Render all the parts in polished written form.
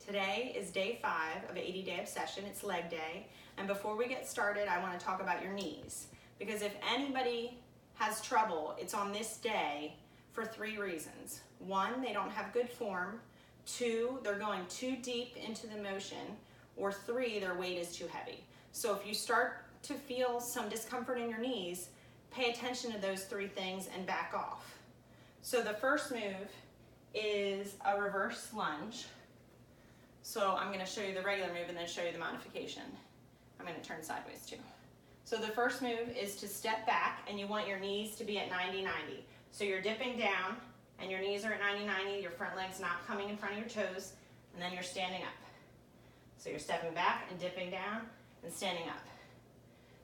Today is day 5 of 80-day obsession. It's leg day. And before we get started, I want to talk about your knees. Because if anybody has trouble, it's on this day for 3 reasons. 1, they don't have good form. 2, they're going too deep into the motion. Or 3, their weight is too heavy. So if you start to feel some discomfort in your knees, pay attention to those 3 things and back off. So the first move is a reverse lunge. So I'm going to show you the regular move and then show you the modification. I'm going to turn sideways too. So the first move is to step back, and you want your knees to be at 90-90. So you're dipping down and your knees are at 90-90, your front leg's not coming in front of your toes, and then you're standing up. So you're stepping back and dipping down and standing up.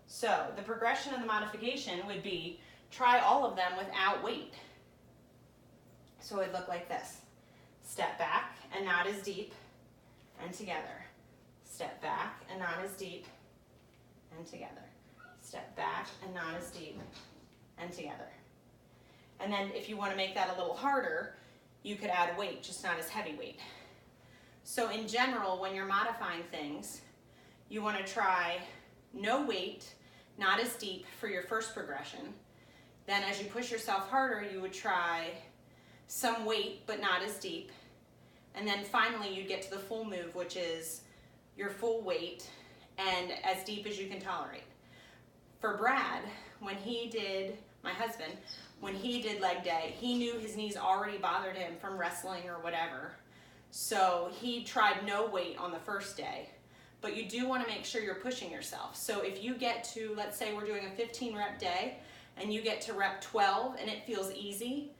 So the progression of the modification would be try all of them without weight. So it would look like this. Step back and not as deep and together. Step back and not as deep and together. Step back and not as deep and together. And then if you want to make that a little harder, you could add weight, just not as heavy weight. So in general, when you're modifying things, you want to try no weight, not as deep for your first progression. Then as you push yourself harder, you would try some weight, but not as deep. And then finally, you get to the full move, which is your full weight and as deep as you can tolerate. For Brad, when he did, my husband, when he did leg day, he knew his knees already bothered him from wrestling or whatever. So he tried no weight on the first day. But you do want to make sure you're pushing yourself. So if you get to, let's say we're doing a 15 rep day, and you get to rep 12 and it feels easy,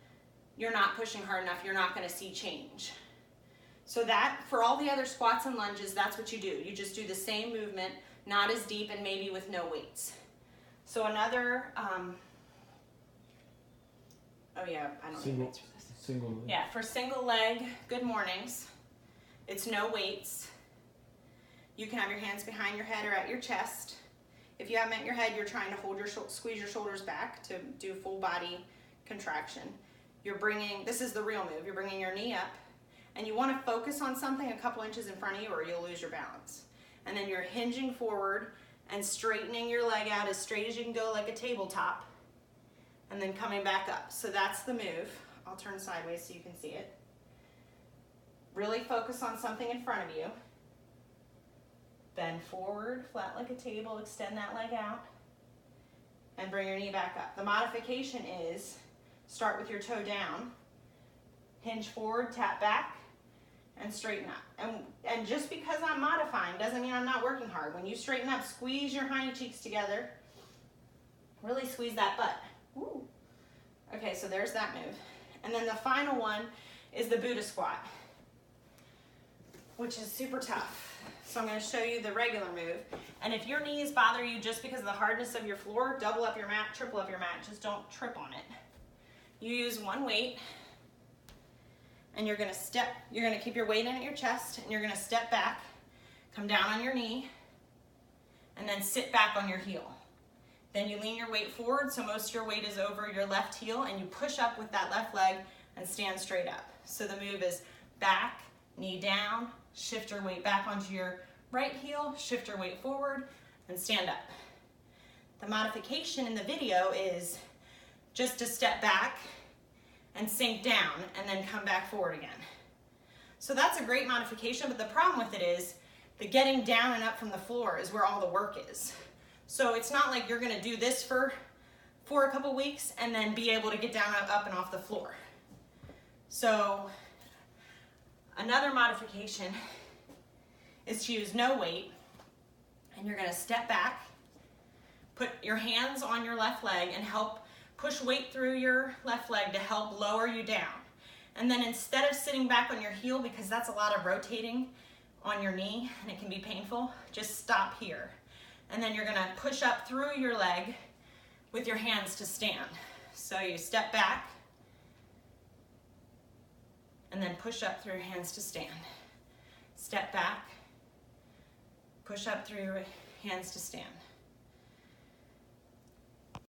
you're not pushing hard enough, you're not going to see change. So that, for all the other squats and lunges, that's what you do. You just do the same movement, not as deep and maybe with no weights. So another, oh yeah, I don't need weights for this. Single leg. Yeah, for single leg, good mornings, it's no weights. You can have your hands behind your head or at your chest. If you have them at your head, you're trying to hold squeeze your shoulders back to do full body contraction. You're bringing, this is the real move, you're bringing your knee up, and you want to focus on something a couple inches in front of you or you'll lose your balance. And then you're hinging forward and straightening your leg out as straight as you can go, like a tabletop, and then coming back up. So that's the move. I'll turn sideways so you can see it. Really focus on something in front of you. Bend forward, flat like a table, extend that leg out, and bring your knee back up. The modification is start with your toe down, hinge forward, tap back, and straighten up. And just because I'm modifying doesn't mean I'm not working hard. When you straighten up, squeeze your hiney cheeks together. Really squeeze that butt. Woo. Okay, so there's that move. And then the final one is the Buddha squat, which is super tough. So I'm going to show you the regular move. And if your knees bother you just because of the hardness of your floor, double up your mat, triple up your mat. Just don't trip on it. You use one weight, and you're going to keep your weight in at your chest, and you're going to step back, come down on your knee, and then sit back on your heel. Then you lean your weight forward, so most of your weight is over your left heel, and you push up with that left leg and stand straight up. So the move is back, knee down, shift your weight back onto your right heel, shift your weight forward, and stand up. The modification in the video is just to step back and sink down and then come back forward again. So that's a great modification, but the problem with it is the getting down and up from the floor is where all the work is. So it's not like you're gonna do this for a couple weeks and then be able to get down, up, and off the floor. So another modification is to use no weight, and you're gonna step back, put your hands on your left leg and help push weight through your left leg to help lower you down. And then instead of sitting back on your heel, because that's a lot of rotating on your knee and it can be painful, just stop here. And then you're gonna push up through your leg with your hands to stand. So you step back and then push up through your hands to stand. Step back, push up through your hands to stand.